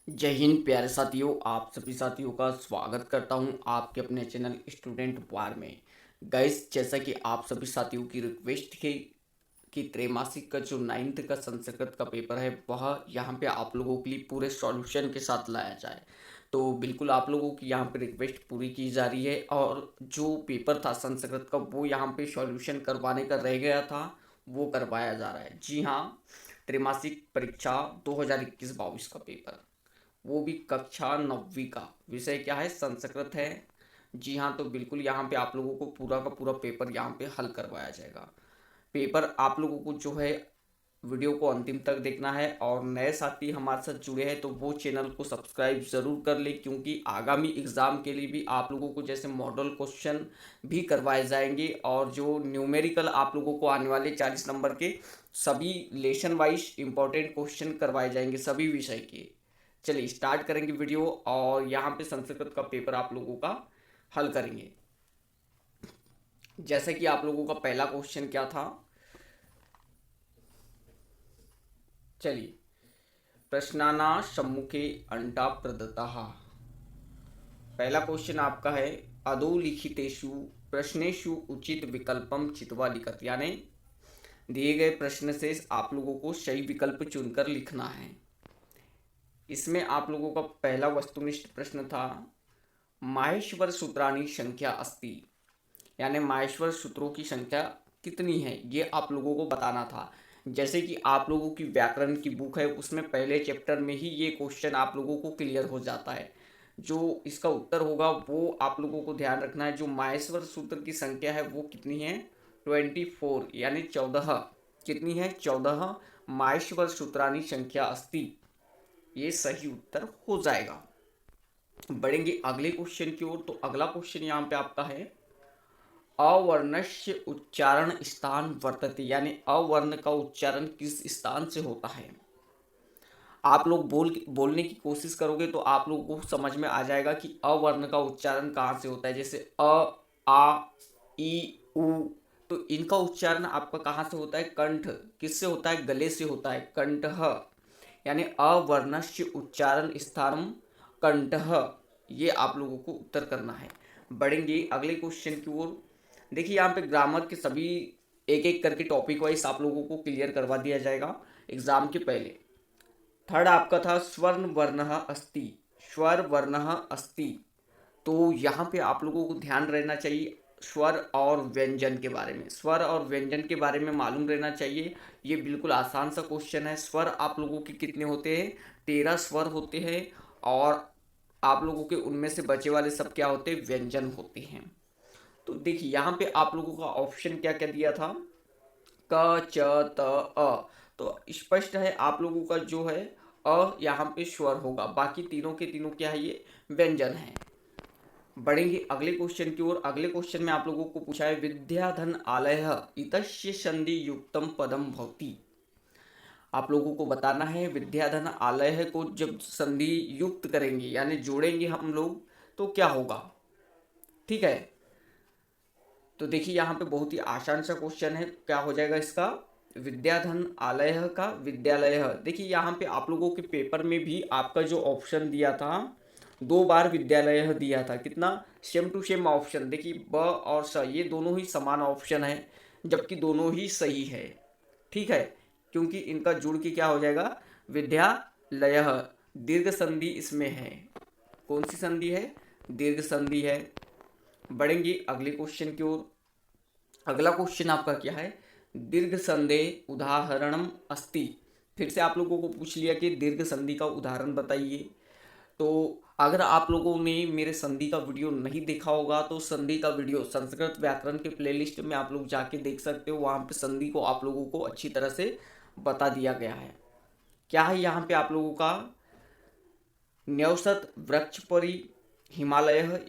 जय हिंद प्यारे साथियों। आप सभी साथियों का स्वागत करता हूं आपके अपने चैनल स्टूडेंट वार में। गाइस, जैसा कि आप सभी साथियों की रिक्वेस्ट थी कि त्रैमासिक का जो 9th का संस्कृत का पेपर है वह यहाँ पे आप लोगों के लिए पूरे सॉल्यूशन के साथ लाया जाए, तो बिल्कुल आप लोगों की यहाँ पे रिक्वेस्ट पूरी की जा रही है। और जो पेपर था संस्कृत का वो यहाँ पे सॉल्यूशन करवाने का रह गया था, वो करवाया जा रहा है। जी हाँ, त्रैमासिक परीक्षा 2021-22 का पेपर, वो भी कक्षा 9वीं का। विषय क्या है? संस्कृत है। जी हाँ, तो बिल्कुल यहाँ पे आप लोगों को पूरा का पूरा पेपर यहाँ पे हल करवाया जाएगा। पेपर आप लोगों को जो है वीडियो को अंतिम तक देखना है, और नए साथी हमारे साथ जुड़े हैं तो वो चैनल को सब्सक्राइब ज़रूर कर ले, क्योंकि आगामी एग्ज़ाम के लिए भी आप लोगों को जैसे मॉडल क्वेश्चन भी करवाए जाएंगे, और जो न्यूमेरिकल आप लोगों को आने वाले 40 नंबर के सभी लेसन वाइज इंपॉर्टेंट क्वेश्चन करवाए जाएंगे सभी विषय के। चलिए स्टार्ट करेंगे वीडियो, और यहाँ पे संस्कृत का पेपर आप लोगों का हल करेंगे। जैसे कि आप लोगों का पहला क्वेश्चन क्या था, चलिए। प्रश्नाना सम्मुखे अंटा प्रदत्ताः। पहला क्वेश्चन आपका है, अधोलिखितेषु प्रश्नेषु उचित विकल्पम चित्वा लिखत, यानी दिए गए प्रश्न से आप लोगों को सही विकल्प चुनकर लिखना है। इसमें आप लोगों का पहला वस्तुनिष्ठ प्रश्न था, माहेश्वर सूत्राणी संख्या अस्ति, यानी माहेश्वर सूत्रों की संख्या कितनी है ये आप लोगों को बताना था। जैसे कि आप लोगों की व्याकरण की बुक है उसमें पहले चैप्टर में ही ये क्वेश्चन आप लोगों को क्लियर हो जाता है। जो इसका उत्तर होगा वो आप लोगों को ध्यान रखना है। जो माहेश्वर सूत्र की संख्या है वो कितनी है? 24, यानी 14। कितनी है? 14 माहेश्वर सूत्रानी संख्या अस्ति, ये सही उत्तर हो जाएगा। बढ़ेंगे अगले क्वेश्चन की ओर। तो अगला क्वेश्चन यहाँ पे आपका है, अवर्णस्य उच्चारण स्थान वर्तते, यानी अवर्ण का उच्चारण किस स्थान से होता है। आप लोग बोलने की कोशिश करोगे तो आप लोगों को समझ में आ जाएगा कि अवर्ण का उच्चारण कहाँ से होता है। जैसे अ, आ, ई, उ, तो इनका उच्चारण आपका कहाँ से होता है? कंठ। किससे होता है? गले से होता है, कंठः। यानी अवर्णस्य उच्चारण स्थानम कंठः, ये आप लोगों को उत्तर करना है। बढ़ेंगे अगले क्वेश्चन की ओर। देखिए यहाँ पे ग्रामर के सभी एक एक करके टॉपिक वाइज आप लोगों को क्लियर करवा दिया जाएगा एग्जाम के पहले। थर्ड आपका था स्वर्ण वर्णः अस्ति, स्वर वर्णः अस्ति। तो यहाँ पे आप लोगों को ध्यान रहना चाहिए स्वर और व्यंजन के बारे में। स्वर और व्यंजन के बारे में मालूम रहना चाहिए। ये बिल्कुल आसान सा क्वेश्चन है। स्वर आप लोगों के कितने होते हैं? 13 स्वर होते हैं, और आप लोगों के उनमें से बचे वाले सब क्या होते हैं? व्यंजन होते हैं। तो देखिए यहाँ पे आप लोगों का ऑप्शन क्या क्या दिया था, क च त अ। तो स्पष्ट है आप लोगों का जो है अ यहाँ पे स्वर होगा, बाकी तीनों के तीनों क्या है? ये व्यंजन है। बढ़ेंगे अगले क्वेश्चन की ओर। अगले क्वेश्चन में आप लोगों को पूछा है, विद्याधन आलय इतस्य संधि युक्तम पदम भवति। आप लोगों को बताना है विद्याधन आलय को जब संधि युक्त करेंगे यानी जोड़ेंगे हम लोग तो क्या होगा। ठीक है, तो देखिए यहाँ पे बहुत ही आसान सा क्वेश्चन है। क्या हो जाएगा इसका? विद्याधन आलय का विद्यालय। देखिए यहाँ पे आप लोगों के पेपर में भी आपका जो ऑप्शन दिया था, 2 बार विद्यालय दिया था। कितना? Same to same option. देखिए ब और स ये दोनों ही समान ऑप्शन है, जबकि दोनों ही सही है। ठीक है, क्योंकि इनका जुड़ के क्या हो जाएगा? विद्यालय। दीर्घ संधि इसमें है। कौन सी संधि है? दीर्घ संधि है। बढ़ेंगे अगले क्वेश्चन की ओर। अगला क्वेश्चन आपका क्या है? दीर्घ संधि उदाहरणम अस्ति। फिर से आप लोगों को पूछ लिया कि दीर्घ संधि का उदाहरण बताइए। तो अगर आप लोगों ने मेरे संधि का वीडियो नहीं देखा होगा तो संधि का वीडियो संस्कृत व्याकरण के प्लेलिस्ट में आप लोग जाके देख सकते हो। वहाँ पे संधि को आप लोगों को अच्छी तरह से बता दिया गया है। क्या है यहाँ पे आप लोगों का? न्यौसत वृक्ष परि हिमालय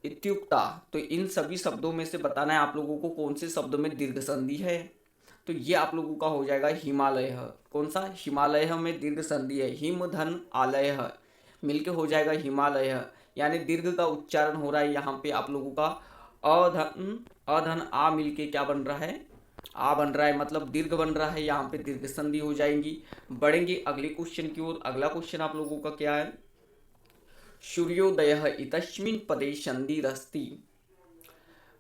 इत्युक्ता। तो इन सभी शब्दों में से बताना है आप लोगों को कौन से शब्द में दीर्घ संधि है। तो ये आप लोगों का हो जाएगा हिमालय। कौन सा? हिमालय में दीर्घ संधि है। हिम धन आलय मिलके हो जाएगा हिमालय। यानी दीर्घ का उच्चारण हो रहा है यहाँ पे आप लोगों का अधन, अधन आ मिलके क्या बन रहा है? आ बन रहा है मतलब दीर्घ बन रहा है, यहाँ पे दीर्घ संधि हो जाएंगी। बढ़ेंगे अगले क्वेश्चन की ओर। अगला क्वेश्चन आप लोगों का क्या है, सूर्योदयः इतस्मिन् पदे संधिरस्ति,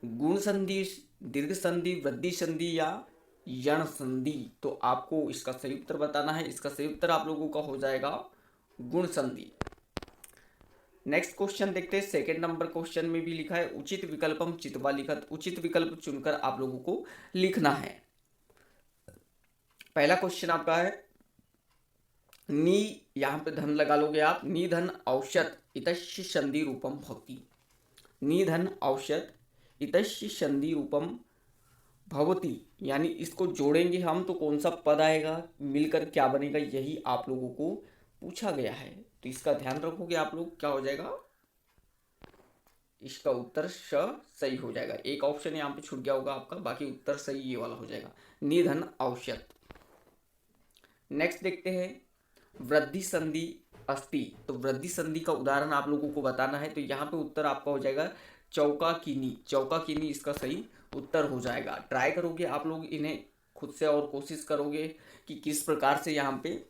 गुण संधि, दीर्घ संधि, वृद्धि संधि या यण संधि। तो आपको इसका सही उत्तर बताना है। इसका सही उत्तर आप लोगों का हो जाएगा गुण संधि। नेक्स्ट क्वेश्चन देखते हैं। सेकंड नंबर क्वेश्चन में भी लिखा है उचित विकल्पम चित्वा लिखत। उचित विकल्प चुनकर आप लोगों को लिखना है। पहला क्वेश्चन आपका है नी, यहाँ पे धन लगा लोगे आप, निधन औषध इतस्य संधि रूपम भवति। निधन औषध इतस्य संधि रूपम भवति, यानी इसको जोड़ेंगे हम तो कौन सा पद आएगा, मिलकर क्या बनेगा, यही आप लोगों को पूछा गया है। तो इसका ध्यान रखोगे आप लोग, क्या हो जाएगा, इसका उत्तर सही हो जाएगा। एक ऑप्शन यहाँ पे छूट गया होगा आपका, बाकी उत्तर सही ये वाला हो जाएगा, निधन औषध। नेक्स्ट देखते हैं वृद्धि संधि अस्ति। तो वृद्धि संधि का उदाहरण आप लोगों को बताना है। तो यहाँ पे उत्तर आपका हो जाएगा चौका कीनी। चौका कीनी इसका सही उत्तर हो जाएगा। ट्राई करोगे आप लोग इन्हें खुद से और कोशिश करोगे कि किस प्रकार से यहाँ पे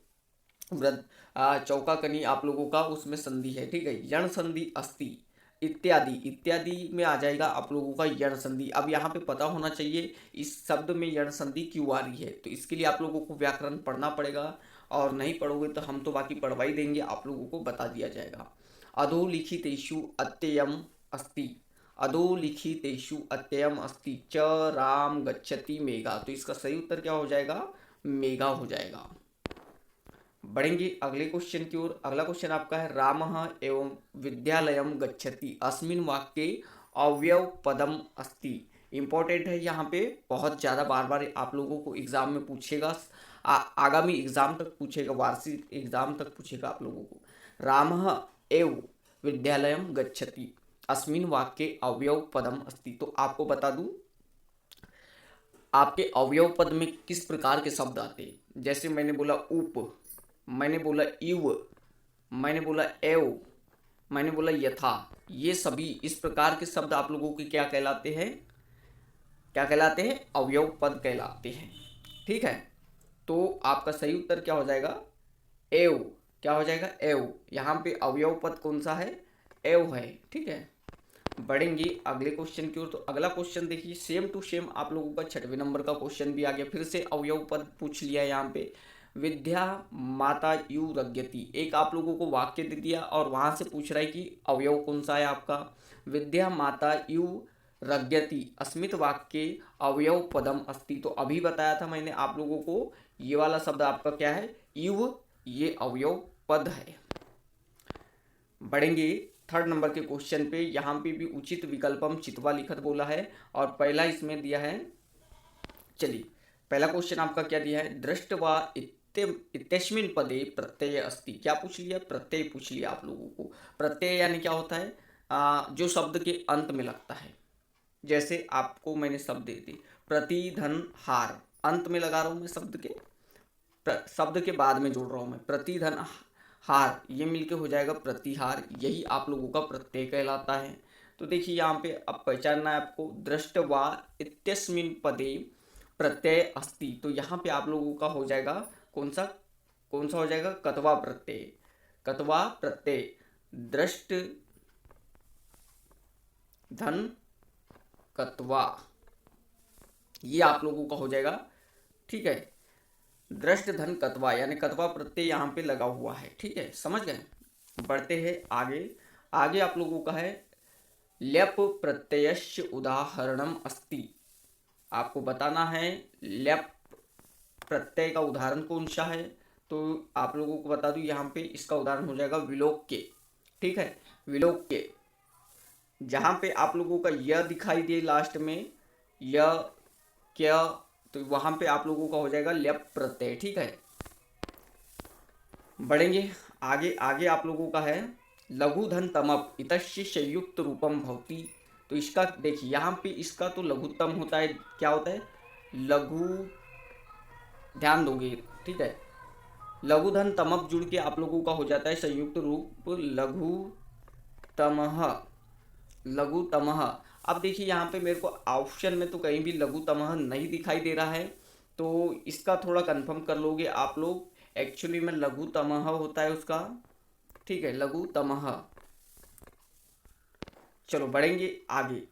चौका कनी आप लोगों का उसमें संधि है, ठीक है। यण संधि अस्ति इत्यादि, इत्यादि में आ जाएगा आप लोगों का यण संधि। अब यहाँ पे पता होना चाहिए इस शब्द में यण संधि क्यों आ रही है। तो इसके लिए आप लोगों को व्याकरण पढ़ना पड़ेगा, और नहीं पढ़ोगे तो हम तो बाकी पढ़वा ही देंगे, आप लोगों को बता दिया जाएगा। अधोलिखितेषु अत्ययम अस्ति। अधोलिखितेषु अत्ययम अस्ति च राम गच्छति मेघा। तो इसका सही उत्तर क्या हो जाएगा, मेघा हो जाएगा। बढ़ेंगे अगले क्वेश्चन की ओर। अगला क्वेश्चन आपका है रामः एवं विद्यालयम गच्छति अस्मिन् वाक्ये अव्यव पदम अस्ति। इंपॉर्टेंट है यहाँ पे, बहुत ज़्यादा बार बार आप लोगों को एग्जाम में पूछेगा, आगामी एग्जाम तक पूछेगा, वार्षिक एग्जाम तक पूछेगा आप लोगों को। रामः एव विद्यालयम गच्छति अस्मिन् वाक्ये अव्यव पदम अस्ति। तो आपको बता दूं आपके अवयव पद में किस प्रकार के शब्द आते हैं। जैसे मैंने बोला उप, मैंने बोला इव, मैंने बोला एव, मैंने बोला यथा, ये सभी इस प्रकार के शब्द आप लोगों के क्या कहलाते हैं, क्या कहलाते हैं, अवयव पद कहलाते हैं, ठीक है। तो आपका सही उत्तर क्या हो जाएगा, एव। क्या हो जाएगा, एव। यहाँ पे अवयव पद कौन सा है, एव है, ठीक है। बढ़ेंगे अगले क्वेश्चन की ओर। तो अगला क्वेश्चन देखिए सेम टू सेम आप लोगों का 6वें नंबर का क्वेश्चन भी आ गया। फिर से अवयव पद पूछ लिया यहाँ पे। विद्या माता यु रज्ञति, एक आप लोगों को वाक्य दे दिया और वहां से पूछ रहा है कि अवयव कौन सा है आपका। विद्या माता यु रज्ञति अस्मित वाक्य अवयव पदम अस्ति। तो अभी बताया था मैंने आप लोगों को, ये वाला शब्द आपका क्या है, युव, ये अवयव पद है। बढ़ेंगे थर्ड नंबर के क्वेश्चन पे। यहाँ पे भी उचित विकल्पम चित्वा लिखत बोला है, और पहला इसमें दिया है, चलिए पहला क्वेश्चन आपका क्या दिया है, दृष्टवा इत्यस्मिन् पदे प्रत्यय अस्ति। क्या पूछ लिया, प्रत्यय पूछ लिया आप लोगों को। प्रत्यय यानी क्या होता है, जो शब्द के अंत में लगता है। जैसे आपको मैंने शब्द दे दी प्रतिधन हार, अंत में लगा रहा हूं मैं शब्द के, शब्द के बाद में जोड़ रहा हूं मैं, प्रतिधन हार, ये मिलके हो जाएगा प्रतिहार। यही आप लोगों का प्रत्यय कहलाता है। तो देखिए यहाँ पे अब पहचानना है आपको, दृष्टवा इत्यस्मिन् पदे प्रत्यय अस्ति। तो यहाँ पे आप लोगों का हो जाएगा कौन सा हो जाएगा, कत्वा प्रत्यय। कत्वा प्रत्यय, दृष्ट धन कत्वा, ये आप लोगों का हो जाएगा, ठीक है। दृष्ट धन कत्वा यानी कत्वा प्रत्यय यहाँ पे लगा हुआ है, ठीक है, समझ गए। बढ़ते हैं आगे। आगे आप लोगों का है ल्यप प्रत्ययस्य उदाहरणम अस्ति। आपको बताना है ल्यप प्रत्यय का उदाहरण कौन सा है। तो आप लोगों को बता दूं यहाँ पे इसका उदाहरण हो जाएगा विलोक्य, ठीक है, विलोक्य। जहाँ पे आप लोगों का य दिखाई दे लास्ट में, य क्या, तो वहां पे आप लोगों का हो जाएगा ल्यप प्रत्यय, ठीक है। बढ़ेंगे आगे। आगे आप लोगों का है लघु धन तमप इतस्य संयुक्त रूपम भवति। तो इसका देखिए यहाँ पे इसका तो लघुत्तम होता है, क्या होता है, लघु, ध्यान दोगे, ठीक है। लघु धन तमप जुड़ के आप लोगों का हो जाता है संयुक्त रूप लघु तमह, लघु तमह। अब देखिए यहाँ पे मेरे को ऑप्शन में तो कहीं भी लघुतमः नहीं दिखाई दे रहा है, तो इसका थोड़ा कंफर्म कर लोगे आप लोग। एक्चुअली में लघुतमः होता है उसका, ठीक है, लघुतमः। चलो बढ़ेंगे आगे।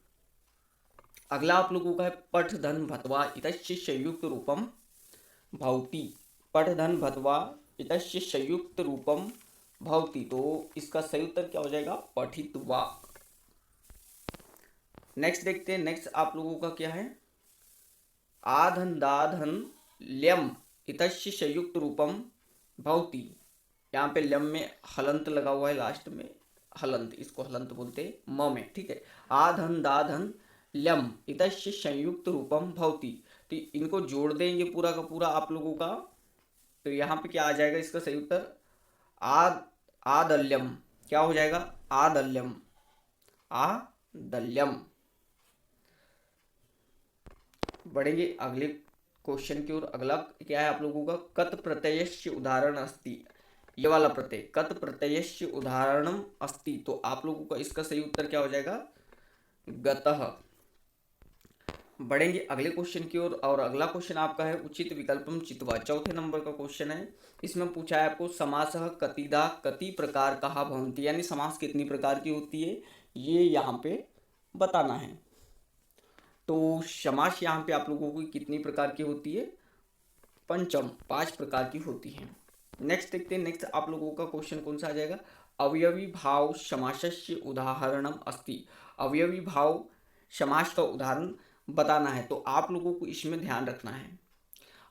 अगला आप लोगों का है पठ धन भत्वा इतस्य संयुक्त रूपम भवति। पठ धन भत्वा इतस्य संयुक्त रूपम भवति, तो इसका सही उत्तर क्या हो जाएगा? पठित्वा। नेक्स्ट देखते हैं, नेक्स्ट आप लोगों का क्या है? आधन दाधन ल्यम इतस्य संयुक्त रूपम भवति। यहाँ पे ल्यम में हलंत लगा हुआ है लास्ट में, हलंत, इसको हलंत बोलते हैं म में, ठीक है। आधन दाधन ल्यम इतस्य संयुक्त रूपम भवति, तो इनको जोड़ देंगे पूरा का पूरा आप लोगों का, तो यहाँ पे क्या आ जाएगा इसका सही उत्तर? आद आदल्यम। क्या हो जाएगा? आदल्यम, आदल्यम। बढ़ेंगे अगले क्वेश्चन की ओर। अगला क्या है आप लोगों का? कत प्रत्ययस्य उदाहरण अस्ति। ये वाला प्रत्यय कत प्रत्ययस्य उदाहरणम अस्ति, तो आप लोगों का इसका सही उत्तर क्या हो जाएगा? गतः। बढ़ेंगे अगले क्वेश्चन की ओर, और अगला क्वेश्चन आपका है उचित विकल्पम चित्वा। चौथे नंबर का क्वेश्चन है। इसमें पूछा है आपको समासः कतिदा कति प्रकार कहा भवन्ति, यानी समास कितनी प्रकार की होती है ये यहाँ पे बताना है। तो समास यहाँ पे आप लोगों की कितनी प्रकार की होती है? पंचम, 5 प्रकार की होती है। नेक्स्ट देखते हैं, नेक्स्ट आप लोगों का क्वेश्चन कौन सा आ जाएगा? अवयवी भाव समासस्य उदाहरणम अस्ति। अवयवी भाव समास का उदाहरण बताना है, तो आप लोगों को इसमें ध्यान रखना है।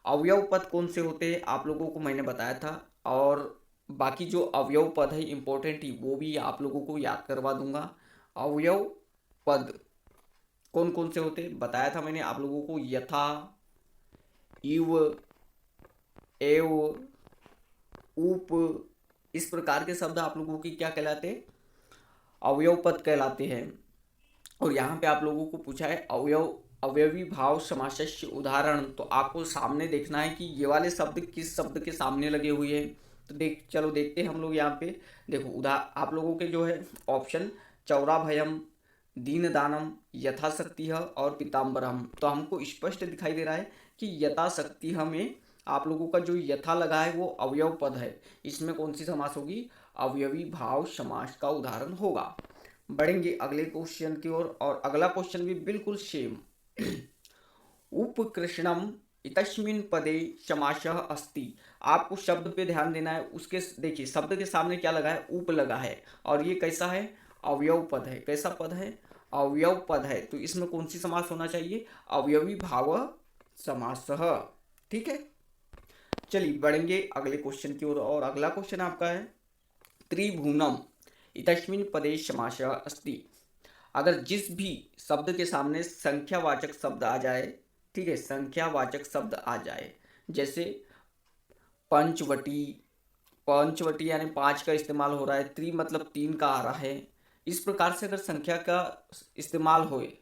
अवयव पद कौन से होते हैं आप लोगों को मैंने बताया था, और बाकी जो अवयव पद है इंपॉर्टेंट ही, वो भी आप लोगों को याद करवा दूंगा। अवयव पद कौन कौन से होते बताया था मैंने आप लोगों को, यथा, इव, एव, उप, इस प्रकार के शब्द आप लोगों की क्या कहलाते हैं? अवयव पद कहलाते हैं। और यहाँ पे आप लोगों को पूछा है अवयवी भाव समासस्य उदाहरण, तो आपको सामने देखना है कि ये वाले शब्द किस शब्द के सामने लगे हुए हैं। तो चलो देखते हैं हम लोग यहाँ पे। देखो आप लोगों के जो है ऑप्शन चौराभयम, दीन दानम, यथाशक्ति और पीताम्बरम, तो हमको स्पष्ट दिखाई दे रहा है कि यथाशक्ति में आप लोगों का जो यथा लगा है वो अवयव पद है। इसमें कौन सी समास होगी? अवयवी भाव समास का उदाहरण होगा। बढ़ेंगे अगले क्वेश्चन की ओर, और अगला क्वेश्चन भी बिल्कुल सेम। उपकृष्णम इतस्मिन् पदे समासः अस्ति। आपको शब्द पे ध्यान देना है, उसके देखिए शब्द के सामने क्या लगा है? उप लगा है, और ये कैसा है? अवयव पद है। कैसा पद है? अवयव पद है। तो इसमें कौन सी समास होना चाहिए? अवयवी भाव समासः, ठीक है। चलिए बढ़ेंगे अगले क्वेश्चन की ओर, और अगला क्वेश्चन आपका है त्रिभुवनम इतस्मिन् पदे समासः अस्ति। अगर जिस भी शब्द के सामने संख्यावाचक शब्द आ जाए, ठीक है, संख्यावाचक शब्द आ जाए, जैसे पंचवटी, पंचवटी यानी 5 का इस्तेमाल हो रहा है, त्रि मतलब 3 का आ रहा है, इस प्रकार से अगर संख्या का इस्तेमाल होए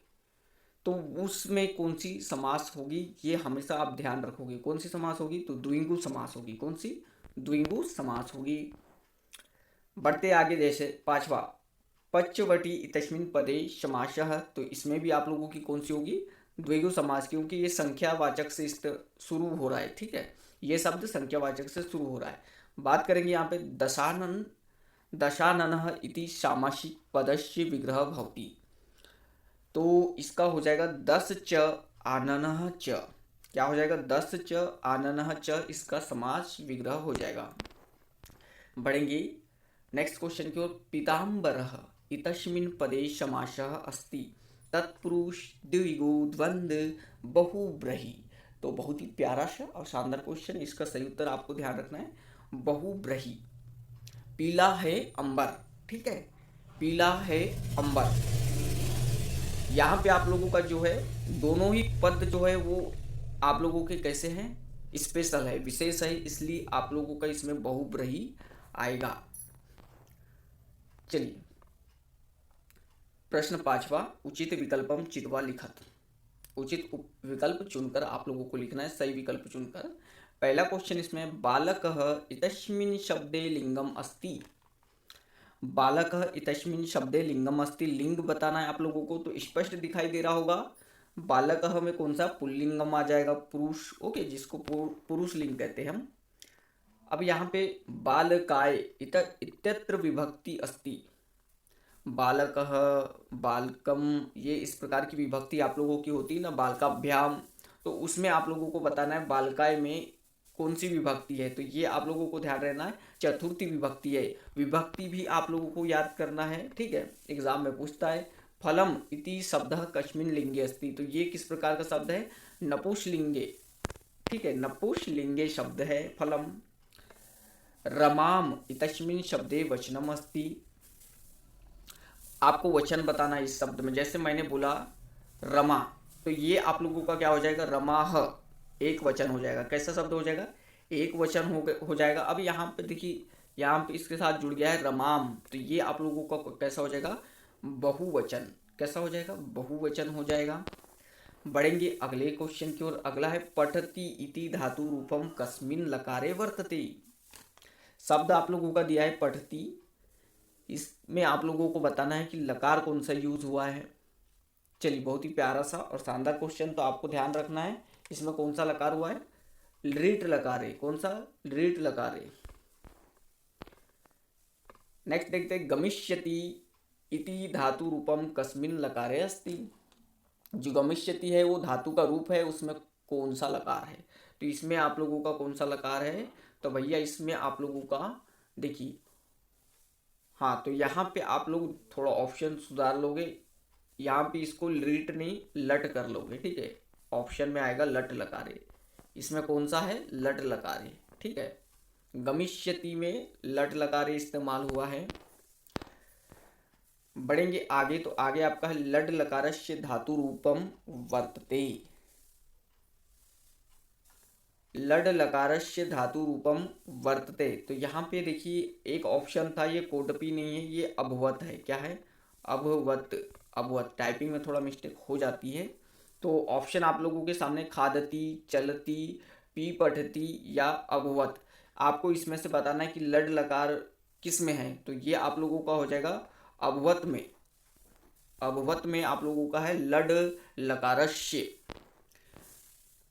तो उसमें कौन सी समास होगी ये हमेशा आप ध्यान रखोगे। कौन सी समास होगी? तो द्विगु समास होगी। कौन सी? द्विगु समास होगी। बढ़ते आगे, जैसे पांचवा पच्चवटी इतस्मिन् पदे समासः, तो इसमें भी आप लोगों की कौन सी होगी? द्विगु समास, क्योंकि ये संख्यावाचक से शुरू हो रहा है, ठीक है, ये शब्द संख्यावाचक से शुरू हो रहा है। बात करेंगे यहाँ पे दशानन, दशाननः इति सामासिक पदस्य विग्रह भवति, तो इसका हो जाएगा 10 च आननः च। क्या हो जाएगा? 10 च आननः च, इसका समास विग्रह हो जाएगा। बढ़ेंगे नेक्स्ट क्वेश्चन की ओर। पीताम्बरः इतस्मिन् पदे समासः अस्ति, तत्पुरुष द्विगु द्वंद्व बहुब्रीहि, तो बहुत ही प्यारा सा और शानदार क्वेश्चन। इसका सही उत्तर आपको ध्यान रखना है बहुब्रीहि। पीला है अंबर, ठीक है, पीला है अंबर। यहाँ पे आप लोगों का जो है दोनों ही पद जो है वो आप लोगों के कैसे हैं? स्पेशल है, विशेष है, इसलिए आप लोगों का इसमें बहुब्रीहि आएगा। चलिए प्रश्न 5वां, उचित विकल्पम चित्वा लिखत। उचित विकल्प चुनकर आप लोगों को लिखना है, सही विकल्प चुनकर। पहला क्वेश्चन इसमें बालकः इतस्मिन् शब्दे लिंगम अस्ति। बालकः इतस्मिन् शब्दे लिंगम अस्ति, लिंग बताना है आप लोगों को, तो स्पष्ट दिखाई दे रहा होगा बालकः में कौन सा पुल्लिंगम आ जाएगा, पुरुष, ओके, जिसको पुरुष लिंग कहते हैं हम। अब यहाँ पे बालकाय इत्यत्र विभक्ति अस्ति, बालकः, बालकम, ये इस प्रकार की विभक्ति आप लोगों की होती है ना, बालकाभ्याम, तो उसमें आप लोगों को बताना है बालकाय में कौन सी विभक्ति है, तो ये आप लोगों को ध्यान रहना है, चतुर्थी विभक्ति है। विभक्ति भी आप लोगों को याद करना है, ठीक है, एग्जाम में पूछता है। फलम इति शब्दः कस्मिन् लिंगे अस्ति, तो ये किस प्रकार का शब्द है, नपुंसकलिंगे, ठीक है, नपुंसकलिंगे शब्द है फलम। रमाम इतस्मिन् शब्दे वचनम अस्ति, आपको वचन बताना है इस शब्द में, जैसे मैंने बोला रमा, तो ये आप लोगों का क्या हो जाएगा, रमाह, एक वचन हो जाएगा। कैसा शब्द हो जाएगा, एक वचन हो जाएगा। अब यहाँ पे देखिए, यहाँ पे इसके साथ जुड़ गया है रमाम, तो ये आप लोगों का कैसा हो जाएगा, बहुवचन, कैसा हो जाएगा, बहुवचन हो जाएगा। बढ़ेंगे अगले क्वेश्चन की ओर। अगला है पठति इति धातु रूपम कस्मिन लकारे वर्तते, शब्द आप लोगों का दिया है पठति, इसमें आप लोगों को बताना है कि लकार कौन सा यूज हुआ है। चलिए, बहुत ही प्यारा सा और शानदार क्वेश्चन, तो आपको ध्यान रखना है इसमें कौन सा लकार हुआ है, लीट लकारे, कौन सा, लीट लकारे। नेक्स्ट देखते हैं गमिष्यति इति धातु रूपम कस्मिन लकारे अस्ति, जो गमिष्यति है वो धातु का रूप है, उसमें कौन सा लकार है, तो इसमें आप लोगों का कौन सा लकार है, तो भैया इसमें आप लोगों का देखिए, हाँ, तो यहाँ पे आप लोग थोड़ा ऑप्शन सुधार लोगे, यहाँ पे इसको लीट नहीं लट कर लोगे, ठीक है, ऑप्शन में आएगा लट लकारे, इसमें कौन सा है, लट लकारे, ठीक है, गमिष्यति में लट लकारे इस्तेमाल हुआ है। बढ़ेंगे आगे, तो आगे आपका है लड लकारस्य धातु रूपम वर्तते, लड लकारस्य धातु रूपम वर्तते, तो यहाँ पे देखिए एक ऑप्शन था, ये कोटपी नहीं है, ये अभवत है, क्या है, अभवत, अभवत, टाइपिंग में थोड़ा मिस्टेक हो जाती है। तो ऑप्शन आप लोगों के सामने खादती, चलती, पी पठती या अभवत, आपको इसमें से बताना है कि लड लकार किस में है, तो ये आप लोगों का हो जाएगा अभवत में, अभवत में आप लोगों का है लड लकारस्य।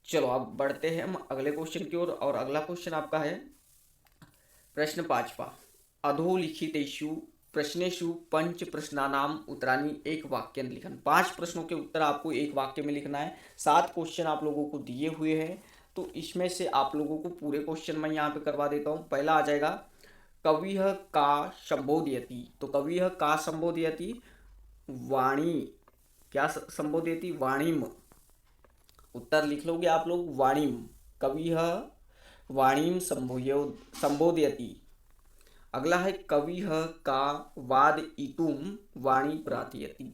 चलो अब बढ़ते हैं हम अगले क्वेश्चन की ओर, और अगला क्वेश्चन आपका है प्रश्न 5वां, अधोलिखितेषु प्रश्नेषु पंच प्रश्नानाम उत्तरानि एक वाक्यन लिखन, 5 प्रश्नों के उत्तर आपको एक वाक्य में लिखना है। 7 क्वेश्चन आप लोगों को दिए हुए हैं, तो इसमें से आप लोगों को पूरे क्वेश्चन मैं यहाँ पे करवा देता हूँ। पहला आ जाएगा कविः का संबोधयति, तो कविः का संबोधयति, वाणी, क्या संबोधयति, वाणीम, उत्तर लिख लोगे आप लोग, वाणीम, कविः वाणीम संबोधयति। अगला है कविः का वादयितुम वाणी प्रार्थयति,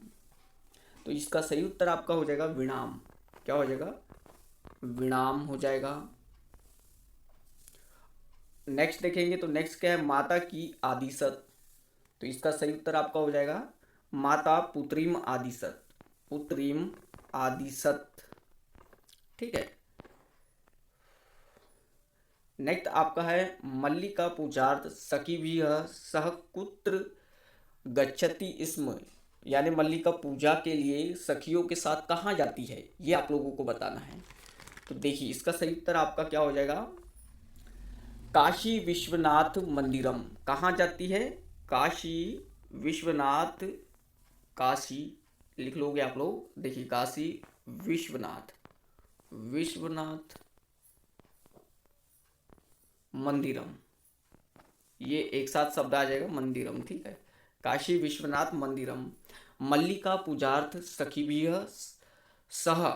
तो इसका सही उत्तर आपका हो जाएगा विणाम, क्या हो जाएगा, विणाम हो जाएगा। नेक्स्ट देखेंगे, तो नेक्स्ट क्या है, माता की आदिशत, तो इसका सही उत्तर आपका हो जाएगा माता पुत्रीम आदिशत, पुत्रीम आदिशत, ठीक है। नेक्स्ट आपका है मल्लिका पूजार्थ सखी भी सह कुत्र गच्छति स्म, यानी मल्लिका पूजा के लिए सखियों के साथ कहाँ जाती है, ये आप लोगों को बताना है। तो देखिए इसका सही उत्तर आपका क्या हो जाएगा, काशी विश्वनाथ मंदिरम, कहाँ जाती है, काशी विश्वनाथ, काशी लिख लोगे आप लोग, देखिए काशी विश्वनाथ, विश्वनाथ मंदिरम, ये एक साथ शब्द आ जाएगा मंदिरम, ठीक है, काशी विश्वनाथ मंदिरम। मल्लिका पूजार्थ सखीभिः सह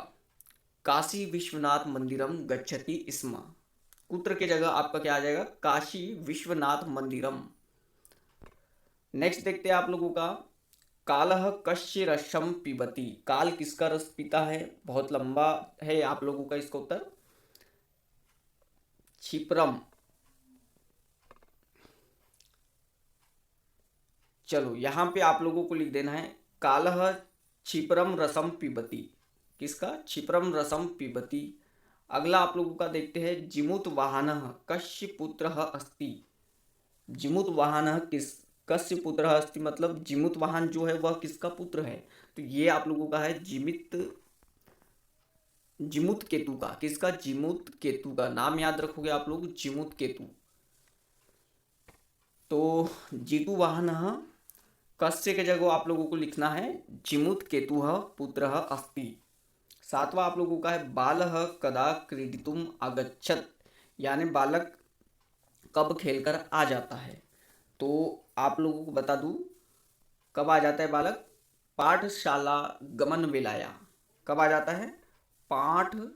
काशी विश्वनाथ मंदिरम गच्छति स्म, कुत्र के जगह आपका क्या आ जाएगा, काशी विश्वनाथ मंदिरम। नेक्स्ट देखते हैं आप लोगों का, कालः कस्य रसम पिबति, काल किसका रस पीता है, बहुत लंबा है आप लोगों का इसका उत्तर, क्षिप्रम। चलो यहाँ पे आप लोगों को लिख देना है कालः क्षिप्रम रसम पिबति, किसका, क्षिप्रम रसम पिबति। अगला आप लोगों का देखते हैं जिमुत वाहनः कस्य पुत्रः अस्ति, जिमुत वाहनः कस्य पुत्र अस्ति, मतलब जिमुतवाहन जो है वह किसका पुत्र है? तो ये आप लोगों का है जिमुत केतु का। किसका? जिमुत केतु का। नाम याद रखोगे आप लोग, जिमुत केतु। तो जीतु वाहन कस्य के जगह आप लोगों को लिखना है जिमुत केतु पुत्र अस्ति। सातवां आप लोगों का है बालः कदा क्रीडितुम आगच्छत, यानी बालक कब खेलकर आ जाता है। तो आप लोगों को बता दूं कब आ जाता है बालक? पाठशाला गमन वेलाया। कब आ जाता है? पाठशाला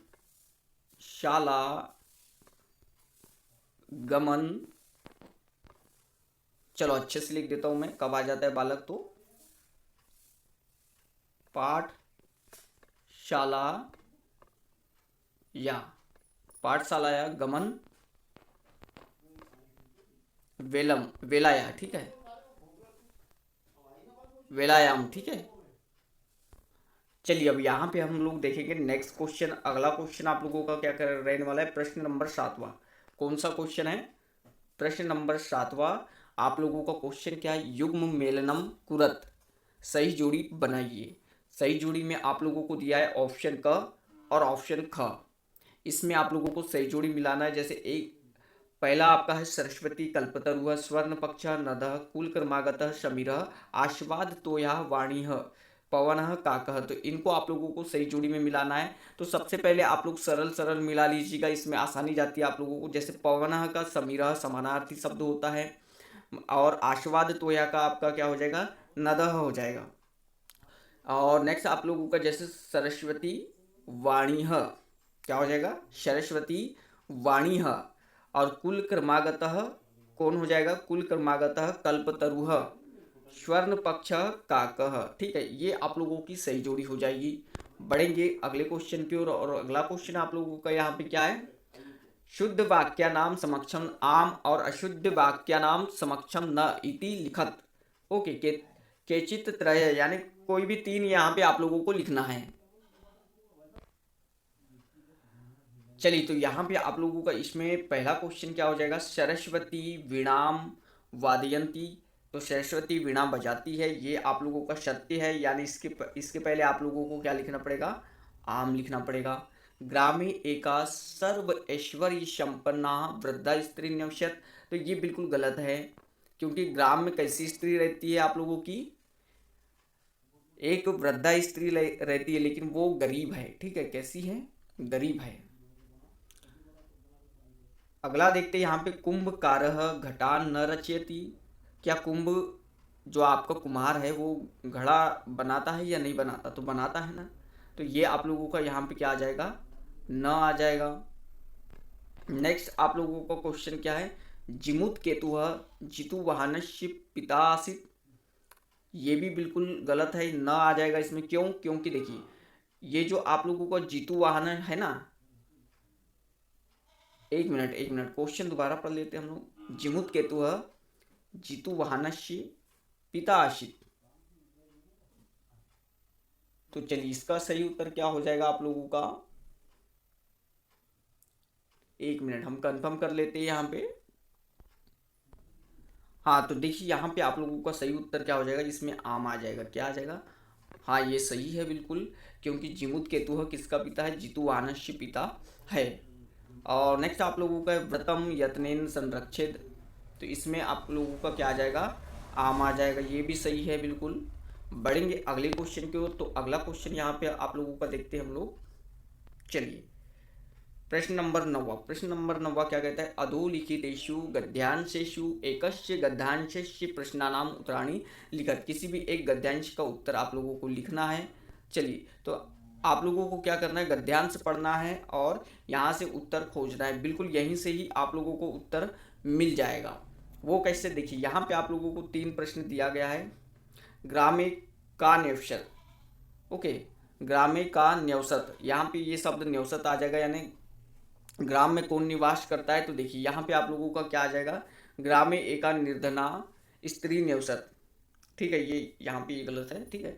गमन, चलो अच्छे से लिख देता हूं मैं, कब आ जाता है बालक? तो पाठशाला या पाठशाला या गमन वेलम वेलाया, ठीक है, वेलायाम, ठीक है। चलिए अब यहाँ पे हम लोग देखेंगे नेक्स्ट क्वेश्चन। अगला क्वेश्चन आप लोगों का क्या कर रहने वाला है? प्रश्न नंबर 7वां। कौन सा क्वेश्चन है? प्रश्न नंबर 7वां। आप लोगों का क्वेश्चन क्या है? युग्म मेलनम कुरत, सही जोड़ी बनाइए। सही जोड़ी में आप लोगों को दिया है ऑप्शन क और ऑप्शन ख। इसमें आप लोगों को सही जोड़ी मिलाना है। जैसे एक पहला आपका है सरस्वती कल्पतरुः स्वर्ण पक्ष नदः कुलक्रमागतः समीरः आस्वाद तोयः वाणीः पवनः काकः। तो इनको आप लोगों को सही जोड़ी में मिलाना है। तो सबसे पहले आप लोग सरल सरल मिला लीजिएगा, इसमें आसानी जाती है आप लोगों को। जैसे पवनः का समीरः समानार्थी शब्द होता है, और आस्वाद तोया का आपका क्या हो जाएगा? नदः हो जाएगा। और नेक्स्ट आप लोगों का जैसे सरस्वती वाणीः क्या हो जाएगा? सरस्वती वाणीः। और कुल क्रमागतः कौन हो जाएगा? कुल क्रमागतः कल्पतरुः स्वर्ण पक्ष काकः। ठीक है, ये आप लोगों की सही जोड़ी हो जाएगी। बढ़ेंगे अगले क्वेश्चन की ओर। और अगला क्वेश्चन आप लोगों का यहाँ पे क्या है? शुद्ध वाक्या नाम समक्षम आम और अशुद्ध वाक्या नाम समक्षम न इति लिखत। ओके, केचित त्रय, यानी कोई भी तीन यहाँ पे आप लोगों को लिखना है। चलिए तो यहाँ पे आप लोगों का इसमें पहला क्वेश्चन क्या हो जाएगा? सरस्वती वीणाम वादयंती। तो सरस्वती वीणा बजाती है, ये आप लोगों का सत्य है, यानी इसके पहले आप लोगों को क्या लिखना पड़ेगा? आम लिखना पड़ेगा। ग्रामे एका सर्व ऐश्वर्य संपन्ना वृद्धा स्त्री निवसत। तो ये बिल्कुल गलत है, क्योंकि ग्राम में कैसी स्त्री रहती है आप लोगों की? एक वृद्धा स्त्री रहती है, लेकिन वो गरीब है। ठीक है, कैसी है? गरीब है। अगला देखते हैं यहाँ पे कुंभकारः घटान न रचयति। क्या कुंभ जो आपका कुम्हार है वो घड़ा बनाता है या नहीं बनाता? तो बनाता है ना। तो ये आप लोगों का यहाँ पे क्या आ जाएगा? न आ जाएगा। नेक्स्ट आप लोगों का क्वेश्चन क्या है? जिमुत केतु जितु वाहनस्य पिता आसीत। ये भी बिल्कुल गलत है, न आ जाएगा इसमें। क्यों? क्योंकि देखिए ये जो आप लोगों का जितु वाहन है ना, एक मिनट क्वेश्चन दोबारा पढ़ लेते हैं हम लोग। जिमुत केतु जितु वाहनस्य पिता आशित। तो चलिए इसका सही उत्तर क्या हो जाएगा आप लोगों का? एक मिनट हम कंफर्म कर लेते हैं यहाँ पे। हाँ, तो देखिए यहाँ पे आप लोगों का सही उत्तर क्या हो जाएगा? जिसमें आम आ जाएगा। क्या आ जाएगा? हाँ, ये सही है बिल्कुल, क्योंकि जिमुत केतु किसका पिता है? जितु वाहनस्य पिता है। और नेक्स्ट आप लोगों का व्रतम यत्नेन संरक्षित। तो इसमें आप लोगों का क्या आ जाएगा? आम आ जाएगा। ये भी सही है बिल्कुल। बढ़ेंगे अगले क्वेश्चन की ओर। तो अगला क्वेश्चन यहाँ पे आप लोगों का देखते हैं हम लोग। चलिए प्रश्न नंबर 9। प्रश्न नंबर 9 क्या कहता है? अधोलिखितेषु गद्यांशेषु एकस्य गद्यांशस्य प्रश्नानाम उत्तराणि लिखत। किसी भी एक गद्यांश का उत्तर आप लोगों को लिखना है। चलिए तो आप लोगों को क्या करना है? गद्यांश पढ़ना है और यहाँ से उत्तर खोजना है। बिल्कुल यहीं से ही आप लोगों को उत्तर मिल जाएगा। वो कैसे? देखिए यहाँ पे आप लोगों को 3 प्रश्न दिया गया है। ग्रामे का न्यवसत। ओके, ग्रामे का न्यवसत, यहाँ पे ये शब्द न्यवसत आ जाएगा, यानी ग्राम में कौन निवास करता है? तो देखिए यहाँ पे आप लोगों का क्या आ जाएगा? ग्रामे एका निर्धना स्त्री न्यवसत। ठीक है, ये यहाँ पे ये गलत है। ठीक है,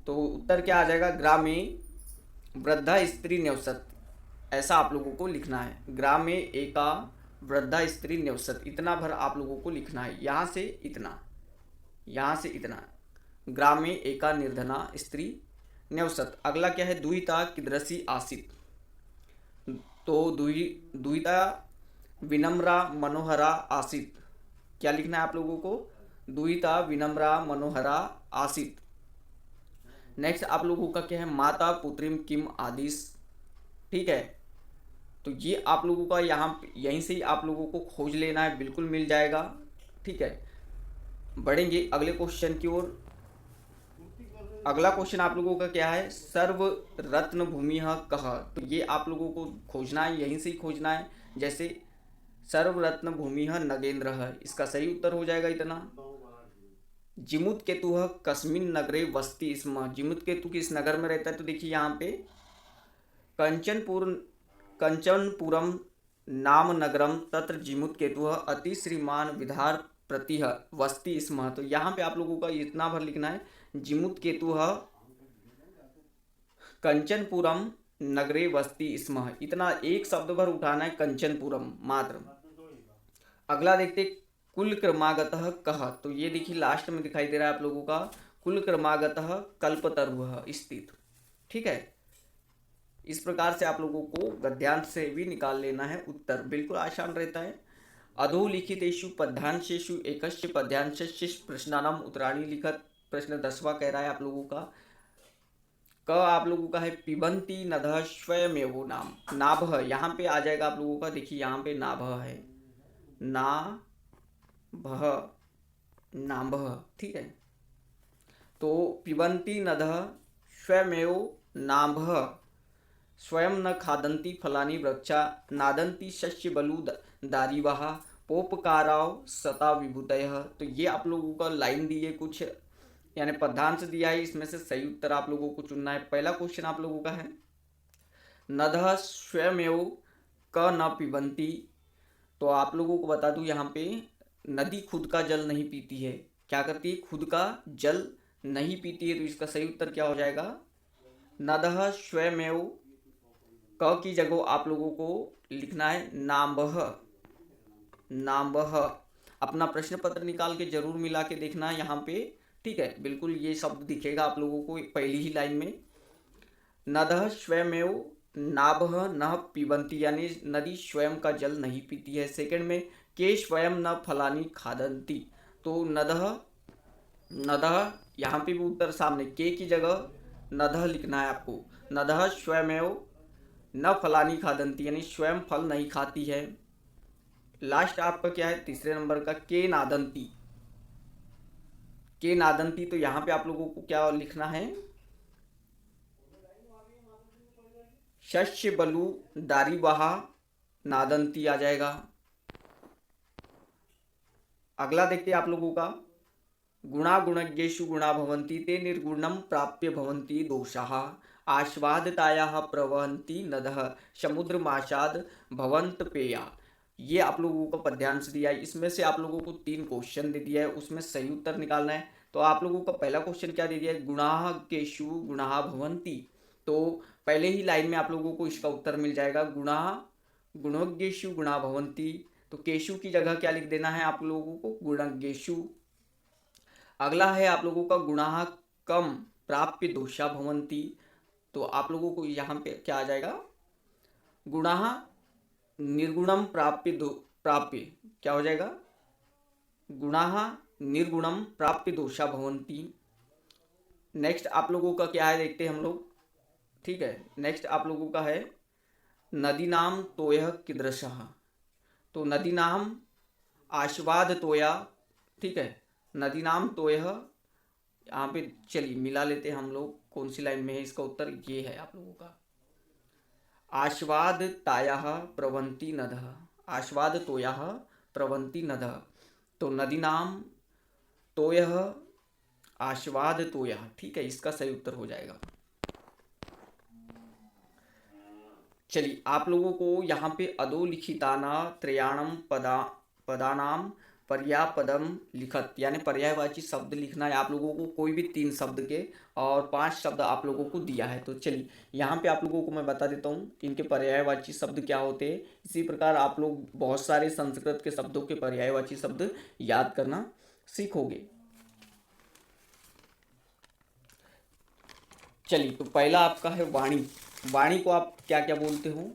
तो उत्तर क्या आ जाएगा? ग्रामे वृद्धा स्त्री न्यवसत। ऐसा आप लोगों को लिखना है। ग्रामे एका वृद्धा स्त्री न्यवसत, इतना भर आप लोगों को लिखना है, यहाँ से इतना। यहाँ से इतना। ग्रामे एका निर्धना स्त्री न्यवसत। अगला क्या है, दुहिता कीदृशी आसीत। तो दुहिता विनम्रा मनोहरा आसीत। क्या लिखना है आप लोगों को, दुहिता विनम्रा मनोहरा आसीत। नेक्स्ट आप लोगों का क्या है, माता पुत्रिम किम आदिश। ठीक है, तो ये आप लोगों का यहाँ यहीं से ही आप लोगों को खोज लेना है, बिल्कुल मिल जाएगा। ठीक है, बढ़ेंगे अगले क्वेश्चन की ओर। अगला क्वेश्चन आप लोगों का क्या है, सर्व रत्न भूमि कह। तो ये आप लोगों को खोजना है, यहीं से ही खोजना है। जैसे सर्व रत्न भूमि नगेंद्र है, इसका सही उत्तर हो जाएगा इतना। जिमुत केतु कस्मिन नगरे वस्ती स्म। जिमुत केतु किस नगर में रहता है, तो देखिए यहाँ पे कंचनपुर कंचनपुरम नाम नगरम तत्र जिमुत केतु अति श्रीमान विधार प्रति वस्ती स्म। तो यहाँ पे आप लोगों का इतना भर लिखना है, जिमुत केतु कंचनपुरम नगरे वस्ती स्म। इतना एक शब्द भर उठाना है, कंचनपुरम मात्र। अगला देखते कुल क्रमागतः कह। तो ये देखिए लास्ट में दिखाई दे रहा है आप लोगों का, कुल क्रमागतः कल्पतरुः स्थित। ठीक है, इस प्रकार से आप लोगों को गद्यांश से भी निकाल लेना है उत्तर, बिल्कुल आसान रहता है। अधोलिखितेषु पद्यांशेषु एकस्य पद्यांशस्य प्रश्नानाम उत्तराणि लिखत। प्रश्न 10वां कह रहा है आप लोगों का, क आप लोगों का है पिबंती नदः स्वयमेवो नाम। नाभः यहाँ पे आ जाएगा आप लोगों का, देखिए यहाँ पे नाभः है, नाभः नाभः। ठीक है, तो पिबंती नदः स्वयमेव नाभः स्वयं न खादन्ति फलानि वृक्षा नादन्ति शस्य बलु दारिवः पोपकाराव सता विभूतयः। तो ये आप लोगों का लाइन दी है कुछ, यानी पद्यांश दिया है, इसमें से सही उत्तर आप लोगों को चुनना है। पहला क्वेश्चन आप लोगों का है, नदः स्वयमेव क न पिबंती। तो आप लोगों को बता दूं यहाँ पे नदी खुद का जल नहीं पीती है। क्या करती है, खुद का जल नहीं पीती है। तो इसका सही उत्तर क्या हो जाएगा, नदः स्वयमेव, क की जगह आप लोगों को लिखना है नाम्बह। नाम्बह अपना प्रश्न पत्र निकाल के जरूर मिला के देखना यहाँ पे। ठीक है, बिल्कुल ये शब्द दिखेगा आप लोगों को पहली ही लाइन में, नदः स्वयमेव नाभः न पिबंती, यानी नदी स्वयं का जल नहीं पीती है। सेकंड में के स्वयं न फलानी खादंती। तो नदः नदः यहाँ पे भी उत्तर सामने, के की जगह नदः लिखना है आपको। नदः स्वयमेव न फलानी खादंती, यानी स्वयं फल नहीं खाती है। लास्ट आपका क्या है, तीसरे नंबर का के नादंती। के नादंती, तो यहाँ पे आप लोगों को क्या लिखना है, शस्य बलु दारिवहा नादंती आ जाएगा। अगला देखते हैं आप लोगों का, गुणा गुणज्ञेषु गुणा भवन्ति ते निर्गुणम प्राप्य भवन्ति दोषाः आस्वादतायाः प्रवहन्ति नदः समुद्रमाशाद भवन्त पेया। ये आप लोगों को पद्यांश दिया है, इसमें से आप लोगों को 3 क्वेश्चन दे दिया है, उसमें सही उत्तर निकालना है। तो आप लोगों का पहला क्वेश्चन क्या दे दिया है, गुणाः केषु गुणाः भवन्ति। तो पहले ही लाइन में आप लोगों को इसका उत्तर मिल जाएगा, गुणाः गुणज्ञेषु गुणा भवन्ति। तो केशु की जगह क्या लिख देना है आप लोगों को, गुणज्ञेषु। अगला है आप लोगों का, गुणाः कम प्राप्य दोषा भवन्ति। तो आप लोगों को यहाँ पे क्या आ जाएगा, गुणाः निर्गुणम प्राप्य क्या हो जाएगा, गुणाः निर्गुणम प्राप्य दोषा भवन्ति। नेक्स्ट आप लोगों का क्या है देखते हैं हम लोग। ठीक है, नेक्स्ट आप लोगों का है, नदी नाम तोयः कीदृशः। तो नदी नाम आस्वाद तोया। ठीक है, नदी नाम तोयः, यहाँ पे चलिए मिला लेते हैं हम लोग, कौन सी लाइन में है इसका उत्तर, ये है आप लोगों का, आस्वाद तायाः प्रवन्ति नदः। आस्वाद तोयाः प्रवन्ति नदः। तो नदी नाम तोयः आस्वाद तोयाः। ठीक है, इसका सही उत्तर हो जाएगा। चलिए आप लोगों को यहाँ पे अधोलिखिताना त्रयाणम पदानाम पर्यापदम लिखत, यानी पर्यायवाची शब्द लिखना है आप लोगों को, कोई भी 3 शब्द के, और 5 शब्द आप लोगों को दिया है। तो चलिए यहाँ पे आप लोगों को मैं बता देता हूँ इनके पर्यायवाची शब्द क्या होते हैं। इसी प्रकार आप लोग बहुत सारे संस्कृत के शब्दों के पर्यायवाची शब्द याद करना सीखोगे। चलिए, तो पहला आपका है वाणी। वाणी को आप क्या क्या बोलते हो?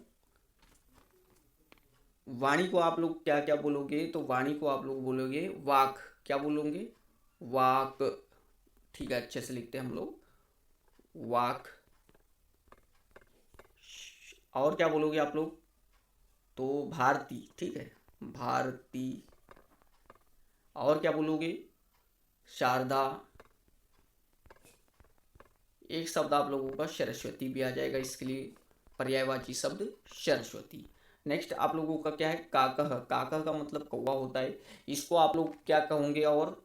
वाणी को आप लोग क्या क्या बोलोगे? तो वाणी को आप लोग बोलोगे वाक। क्या बोलोगे? वाक। ठीक है, अच्छे से लिखते हैं हम लोग, वाक। और क्या बोलोगे आप लोग? तो भारती। ठीक है, भारती। और क्या बोलोगे? शारदा। एक शब्द आप लोगों का सरस्वती भी आ जाएगा, इसके लिए पर्यायवाची शब्द सरस्वती। नेक्स्ट आप लोगों का क्या है? काकह। काकह का मतलब कौवा होता है। इसको आप लोग क्या कहोगे? और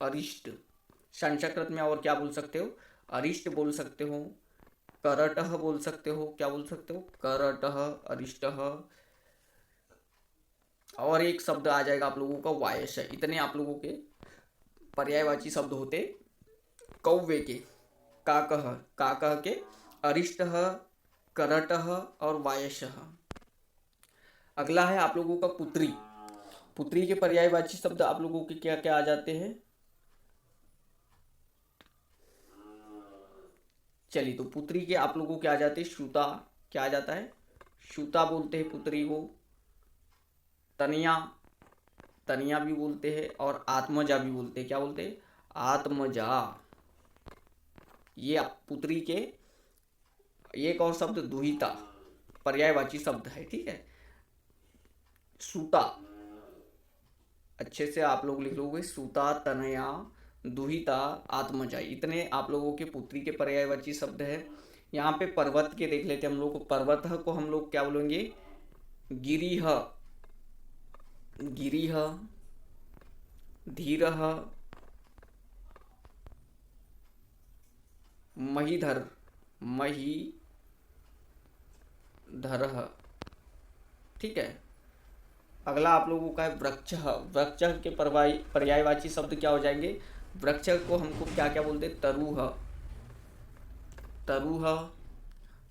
अरिष्ट। संस्कृत में और क्या बोल सकते हो? अरिष्ट बोल सकते हो, करटह बोल सकते हो। क्या बोल सकते हो? करटह, अरिष्टह। और एक शब्द आ जाएगा आप लोगों का वायस है। इतने आप लोगों के पर्यायवाची शब्द होते कौवे के। काकह, काकह के, अरिष्टः, करटः और वायसः। अगला है आप लोगों का पुत्री। पुत्री के पर्यायवाची शब्द आप लोगों के क्या क्या आ जाते हैं? चलिए, तो पुत्री के आप लोगों के आ जाते हैं श्रुता। क्या आ जाता है? श्रुता बोलते हैं पुत्री को। तनिया, तनिया भी बोलते हैं, और आत्मजा भी बोलते हैं। क्या बोलते हैं? आत्मजा। ये पुत्री के। एक और शब्द दुहिता, पर्यायवाची शब्द है। ठीक है, सूता। अच्छे से आप लोग लिख लोगे, सूता, तनया, दुहिता, आत्मजा। इतने आप लोगों के पुत्री के पर्यायवाची शब्द है। यहाँ पे पर्वत के देख लेते हैं हम लोग। पर्वत को हम लोग क्या बोलेंगे? गिरिह, गिरिह, धीरह, महीधर, महीधरः। ठीक है, अगला आप लोगों का है वृक्ष। वृक्ष के पर्यायवाची शब्द क्या हो जाएंगे? वृक्ष को हमको क्या क्या बोलते हैं? तरुह, तरुह।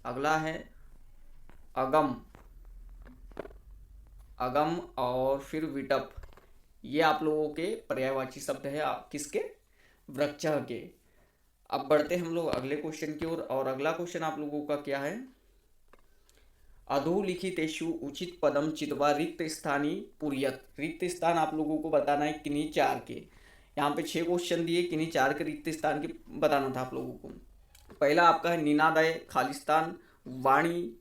अगला है अगम, अगम और फिर विटप। ये आप लोगों के पर्यायवाची शब्द है किसके? वृक्ष के। अब बढ़ते हम लोग अगले क्वेश्चन की ओर। और अगला क्वेश्चन आप लोगों का क्या है? अधोलिखितेषु उचित पदम चित्वा रिक्त स्थानी पुरियत। रिक्त स्थान आप लोगों को बताना है किन्हीं चार के। यहाँ पे 6 क्वेश्चन दिए, किन्हीं चार के रिक्त स्थान के बताना था आप लोगों को। पहला आपका है निनादय, खालिस्तान, वाणी,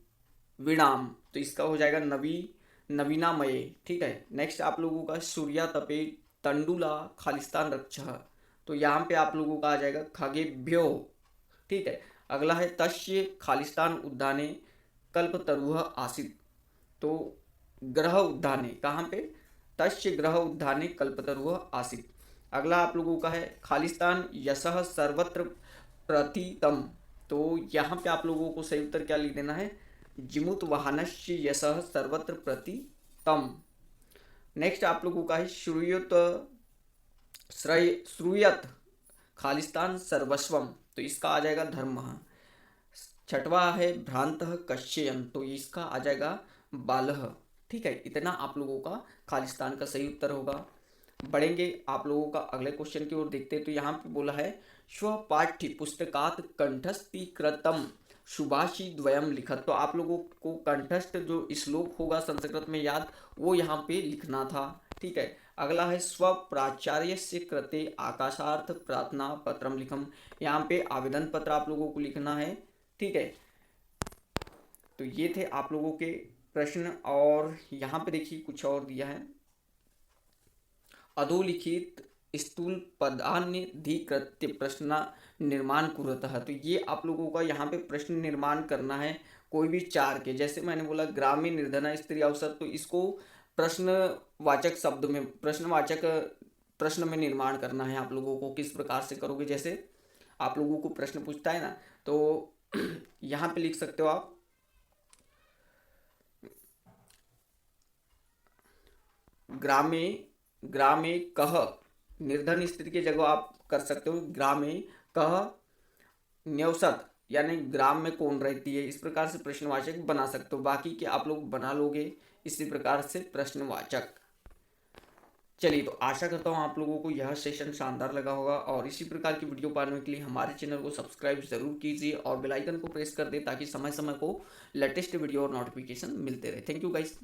विणाम। तो इसका हो जाएगा नवी, नवीनामय। ठीक है, नेक्स्ट आप लोगों का सूर्या तपे, तंडुला, खालिस्तान, रक्ष। तो यहाँ पे आप लोगों का आ जाएगा खगेभ्यो। ठीक है, अगला है तस्य खालिस्तान उद्याने कल्पतरुः आसीत्। तो ग्रह उद्याने कहाँ पे? तस्य ग्रह उद्याने कल्पतरुः आसीत्। अगला आप लोगों का है खालिस्तान यशः सर्वत्र प्रतीतम। तो यहाँ पे आप लोगों को सही उत्तर क्या लिख देना है? जिमुत वाहनस्य यशः सर्वत्र प्रतीतम। नेक्स्ट आप लोगों का है श्रूयत, श्रूयत खालिस्तान सर्वस्वम। तो इसका आ जाएगा धर्म। छठवा है भ्रांत कश्ययन। तो इसका आ जाएगा बालह। ठीक है, इतना आप लोगों का खालिस्तान का सही उत्तर होगा। बढ़ेंगे आप लोगों का अगले क्वेश्चन की ओर देखते हैं। तो यहाँ पे बोला है स्वपाठ्य पुस्तकात कंठस्थीकृतम सुभाषी द्वयम लिखत। तो आप लोगों को कंठस्थ जो श्लोक होगा संस्कृत में याद, वो यहाँ पे लिखना था। ठीक है, अगला है स्व प्राचार्य से कृते आकाशार्थ प्रार्थना पत्रम लिखम। यहाँ पे आवेदन पत्र आप लोगों को लिखना है। ठीक है, तो ये थे आप लोगों के प्रश्न। और यहाँ पे देखिए कुछ और दिया है, अधोलिखित स्थूल पदान्यधिकृत्य प्रश्न निर्माण कुरुतः। तो ये आप लोगों का यहाँ पे प्रश्न निर्माण करना है कोई भी चार के। जैसे मैंने बोला ग्रामीण निर्धना स्त्री अवसर, तो इसको प्रश्नवाचक शब्द में, प्रश्नवाचक प्रश्न में निर्माण करना है आप लोगों को। किस प्रकार से करोगे? जैसे आप लोगों को प्रश्न पूछता है ना, तो यहाँ पे लिख सकते हो आप ग्रामे, ग्रामे कह। निर्धन स्त्री की जगह आप कर सकते हो ग्रामे कह न्यवसत, यानी ग्राम में कौन रहती है। इस प्रकार से प्रश्नवाचक बना सकते हो। बाकी के आप लोग बना लोगे इसी प्रकार से प्रश्नवाचक। चलिए, तो आशा करता हूँ आप लोगों को यह सेशन शानदार लगा होगा, और इसी प्रकार की वीडियो पाने के लिए हमारे चैनल को सब्सक्राइब ज़रूर कीजिए और बेल आइकन को प्रेस कर दें ताकि समय समय को लेटेस्ट वीडियो और नोटिफिकेशन मिलते रहे। Thank you guys.